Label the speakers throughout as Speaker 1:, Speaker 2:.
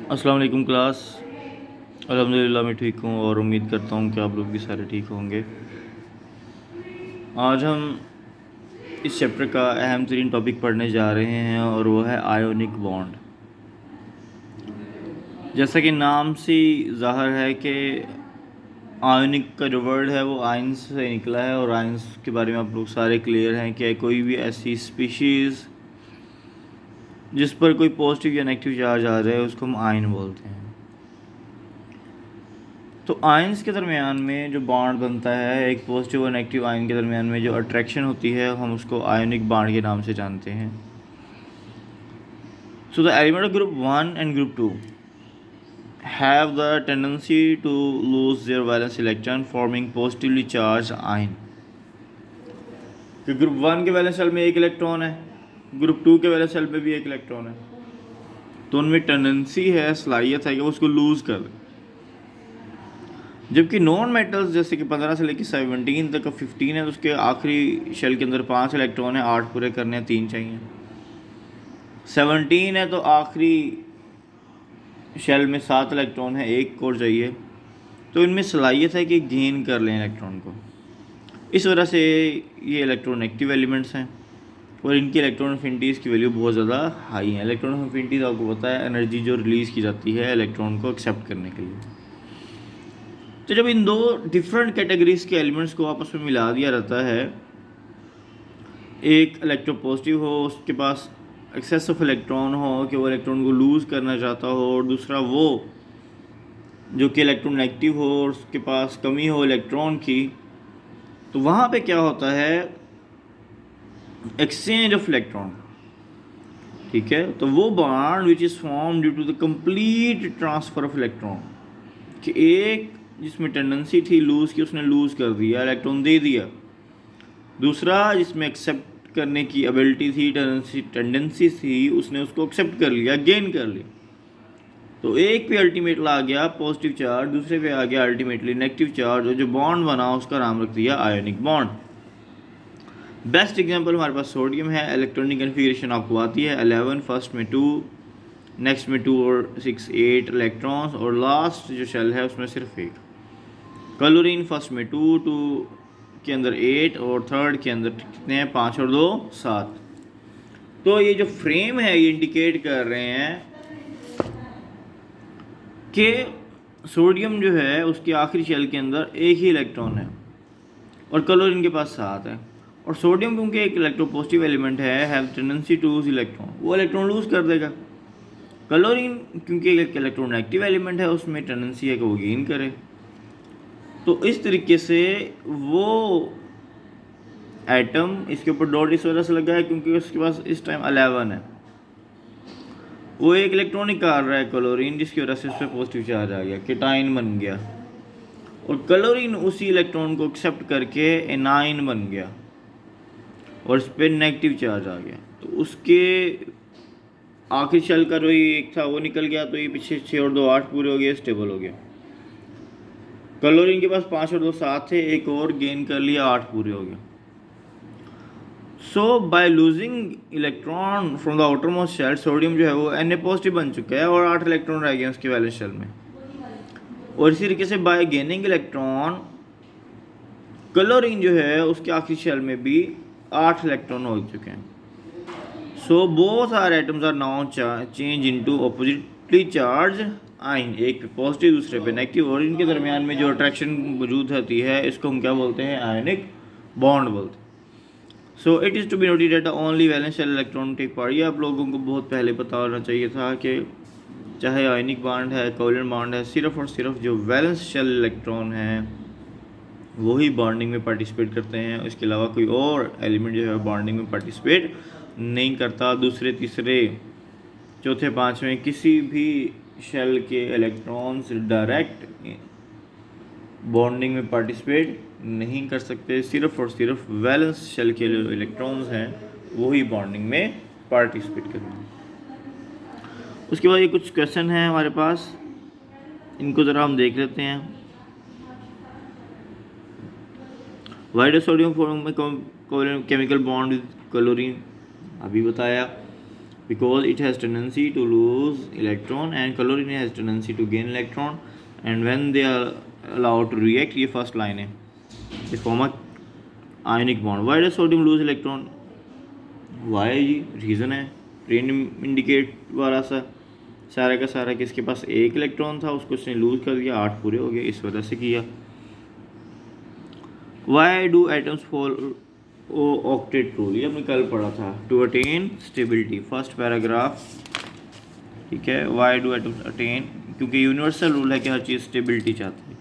Speaker 1: अस्सलाम वालेकुम क्लास। अल्हम्दुलिल्लाह मैं ठीक हूँ और उम्मीद करता हूँ कि आप लोग भी सारे ठीक होंगे। आज हम इस चैप्टर का अहम तरीन टॉपिक पढ़ने जा रहे हैं और वो है आयोनिक बॉन्ड। जैसा कि नाम से ज़ाहिर है कि आयोनिक का जो वर्ड है वो आयंस से निकला है और आयंस के बारे में आप लोग सारे क्लियर हैं कि कोई भी ऐसी स्पीशीज़ जिस पर कोई पॉजिटिव या नेगेटिव चार्ज आ जाए उसको हम आयन बोलते हैं। तो आयंस के दरमियान में जो बॉन्ड बनता है, एक पॉजिटिव और नेगेटिव आयन के दरमियान में जो अट्रैक्शन होती है, हम उसको आयोनिक बॉन्ड के नाम से जानते हैं। So the element of group 1 and group 2 have the tendency to lose their valence electron forming positively charged ion। कि ग्रुप 1 के वैलेंस शेल में एक इलेक्ट्रॉन है, ग्रुप 2 के वैलेंस शेल में भी एक इलेक्ट्रॉन है, तो उनमें टेंडेंसी है, सलाहियत है कि वो उसको लूज़ कर दें। जबकि नॉन मेटल्स जैसे कि 15 से लेकर 17 तक 15 है, तो उसके आखिरी शेल के अंदर 5 इलेक्ट्रॉन है, 8 पूरे करने हैं, 3 चाहिए। 17 है तो आखिरी शेल में 7 इलेक्ट्रॉन है, 1 और चाहिए। तो इनमें सलाहियत है कि गेन कर लें इलेक्ट्रॉन को। इस वजह से ये इलेक्ट्रोनेगेटिव एलिमेंट्स हैं और इनकी इलेक्ट्रॉन अफिनिटीज़ की वैल्यू बहुत ज़्यादा हाई है। इलेक्ट्रॉन अफिनिटीज़ आपको पता है एनर्जी जो रिलीज़ की जाती है इलेक्ट्रॉन को एक्सेप्ट करने के लिए। तो जब इन दो डिफरेंट कैटेगरीज के एलिमेंट्स को आपस में मिला दिया जाता है, एक इलेक्ट्रोपॉजिटिव हो, उसके पास एक्सेस ऑफ इलेक्ट्रॉन हो कि वो इलेक्ट्रॉन को लूज़ करना चाहता हो, और दूसरा वो जो कि इलेक्ट्रॉन नेगेटिव हो और उसके पास कमी हो इलेक्ट्रॉन की, तो वहाँ पे क्या होता है, एक्सचेंज ऑफ इलेक्ट्रॉन। ठीक है, तो वो bond which is form due to the complete transfer of electron, कि एक जिसमें टेंडेंसी थी लूज़ की उसने लूज़ कर दिया, इलेक्ट्रॉन दे दिया। दूसरा जिसमें एक्सेप्ट करने की एबिलिटी थी, टेंडेंसी थी, उसने उसको एक्सेप्ट कर लिया, गेन कर लिया। तो एक पे अल्टीमेटली आ गया पॉजिटिव चार्ज, दूसरे पे आ गया अल्टीमेटली नेगेटिव चार्ज, और जो बॉन्ड बना उसका नाम रख दिया आयोनिक बॉन्ड। बेस्ट एग्जांपल हमारे पास सोडियम है। इलेक्ट्रॉनिक कन्फिग्रेशन आपको आती है 11, फर्स्ट में 2, नेक्स्ट में 2 और 6 8 इलेक्ट्रॉन्स, और लास्ट जो शेल है उसमें सिर्फ 1। क्लोरीन फर्स्ट में 2 के अंदर 8 और थर्ड के अंदर कितने हैं, 5 और 2 7। तो ये जो फ्रेम है ये इंडिकेट कर रहे हैं कि सोडियम जो है उसके आखिरी शेल के अंदर एक ही इलेक्ट्रॉन है और क्लोरीन के पास 7 है। और सोडियम क्योंकि एक इलेक्ट्रोपॉजिटिव एलिमेंट है, have tendency to lose electron, वो इलेक्ट्रॉन लूज कर देगा। क्लोरीन क्योंकि एक इलेक्ट्रोनेगेटिव एलिमेंट है, उसमें टेंडेंसी है कि वो गेन करे। तो इस तरीके से वो एटम, इसके ऊपर डॉट इस वजह से लगा है क्योंकि उसके पास इस टाइम 11 है, वो एक इलेक्ट्रॉन निकाल रहा है क्लोरीन, जिसकी वजह से उस पर पॉजिटिव चार्ज आ गया, केटाइन बन गया, और क्लोरीन उसी इलेक्ट्रॉन को एक्सेप्ट करके एनाइन बन गया और इस पर नेगेटिव चार्ज आ गया। तो उसके आखिरी शेल का जो एक था वो निकल गया, तो ये पीछे 6 और 2 8 पूरे हो गए, स्टेबल हो गया। क्लोरीन के पास 5 और 2 7 थे, एक और गेन कर लिया, 8 पूरे हो गए। So by losing electron from the outermost shell, sodium जो है वो Na पॉजिटिव बन चुका है और 8 इलेक्ट्रॉन रह गए उसके वैलेंस शेल में। और इसी तरीके से बाय गेनिंग इलेक्ट्रॉन, क्लोरीन जो है उसके आखिरी शेल में भी 8 इलेक्ट्रॉन हो चुके हैं। So both are atoms are now change into oppositely charge ion, एक पे पॉजिटिव दूसरे पे नेगेटिव, और इनके दरमियान में जो अट्रैक्शन मौजूद होती है इसको हम क्या बोलते हैं, आयोनिक बॉन्ड बोलते हैं। So it is to be noted that the only valence shell electron take part. ये आप लोगों को बहुत पहले पता होना चाहिए था कि चाहे आयोनिक बॉन्ड है, कोवलेंट बॉन्ड है, सिर्फ और सिर्फ जो वैलेंस शेल इलेक्ट्रॉन है वही बॉन्डिंग में पार्टिसिपेट करते हैं, इसके अलावा कोई और एलिमेंट जो है बॉन्डिंग में पार्टिसिपेट नहीं करता। दूसरे तीसरे चौथे पाँचवें किसी भी शेल के इलेक्ट्रॉन्स डायरेक्ट बॉन्डिंग में पार्टिसिपेट नहीं कर सकते, सिर्फ और सिर्फ वैलेंस शेल के जो इलेक्ट्रॉन्स हैं वही बॉन्डिंग में पार्टिसिपेट करेंगे। उसके बाद ये कुछ क्वेश्चन हैं हमारे पास, इनको ज़रा हम देख लेते हैं। Why does sodium form chemical bond with chlorine, अभी बताया। because it has tendency to lose electron and chlorine has tendency to gain electron, and when they are allowed to react, ये first line है, they form a ionic bond. Why does sodium lose electron? Why जी reason है, train indicate वाला सा सारा का सारा किसके पास एक इलेक्ट्रॉन था उसको उसने लूज कर दिया, 8 पूरे हो गए, इस वजह से किया. Why do atoms fall octet rule, ये हमने कल पढ़ा था. To attain stability, first paragraph, ठीक है. वाई डू एटम्स अटेन, क्योंकि यूनिवर्सल रूल है कि हर चीज़ स्टेबिलिटी चाहती है.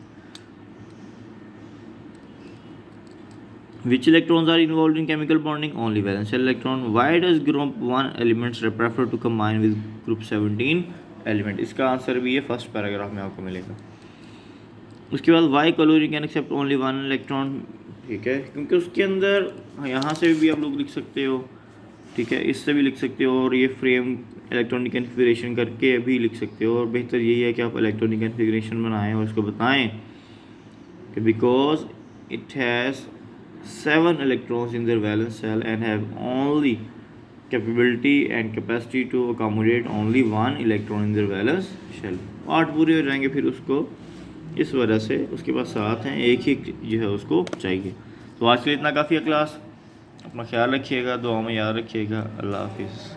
Speaker 1: Which electrons are involved in chemical bonding? Only valence shell electron. Why does group 1 elements prefer to combine with group 17 element? इसका answer भी ये फर्स्ट पैराग्राफ में आपको मिलेगा. उसके बाद why chlorine can accept only 1 electron, ठीक है, क्योंकि उसके अंदर यहाँ से भी आप लोग लिख सकते हो, ठीक है, इससे भी लिख सकते हो, और ये फ्रेम इलेक्ट्रॉनिक कन्फिगरेशन करके भी लिख सकते हो. और बेहतर यही है कि आप इलेक्ट्रॉनिक कन्फिगरेशन बनाएं और इसको बताएं कि because it has 7 electrons in their valence shell and have only capability and capacity to accommodate only 1 electron in their valence shell. 8 पूरे हो जाएंगे फिर उसको, इस वजह से उसके पास 7 हैं, एक ही जो है उसको चाहिए. तो आज के लिए इतना काफ़ी है क्लास. अपना ख्याल रखिएगा, दुआ में याद रखिएगा. अल्लाह हाफिज़.